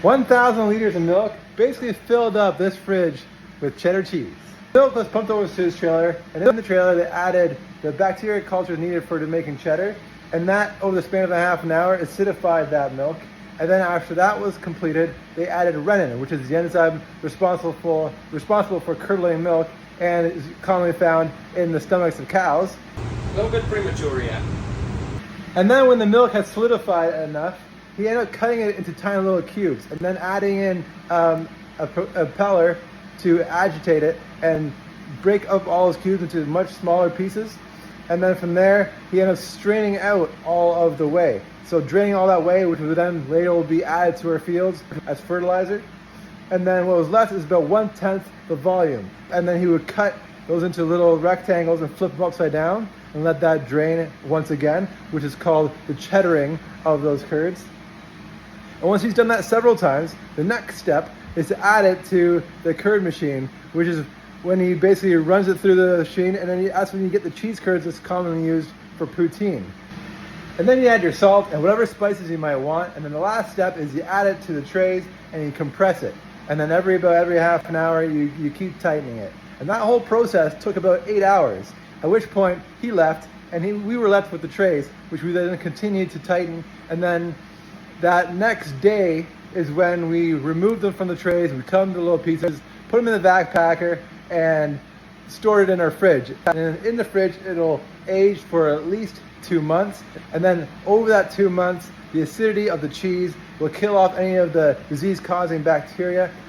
1,000 liters of milk basically filled up this fridge with cheddar cheese. Milk was pumped over to his trailer, and in the trailer they added the bacteria cultures needed for making cheddar, and that over the span of a half an hour acidified that milk. And then after that was completed, they added rennin, which is the enzyme responsible for curdling milk and is commonly found in the stomachs of cows. A little bit premature yet. And then when the milk had solidified enough, he ended up cutting it into tiny little cubes and then adding in a propeller to agitate it and break up all those cubes into much smaller pieces. And then from there, he ended up straining out all of the whey. So draining all that whey, which would then later will be added to our fields as fertilizer. And then what was left is about 1/10 the volume. And then he would cut those into little rectangles and flip them upside down and let that drain once again, which is called the cheddaring of those curds. And once he's done that several times, the next step is to add it to the curd machine, which is when he basically runs it through the machine, and then that's when you get the cheese curds that's commonly used for poutine. And then you add your salt and whatever spices you might want, and then the last step is you add it to the trays and you compress it. And then every half an hour you keep tightening it. And that whole process took about 8 hours, at which point he left and we were left with the trays, which we then continued to tighten. And then that next day is when we removed them from the trays, we cut them into little pieces, put them in the backpacker, and stored it in our fridge. And in the fridge, it'll age for at least 2 months. And then over that 2 months, the acidity of the cheese will kill off any of the disease-causing bacteria.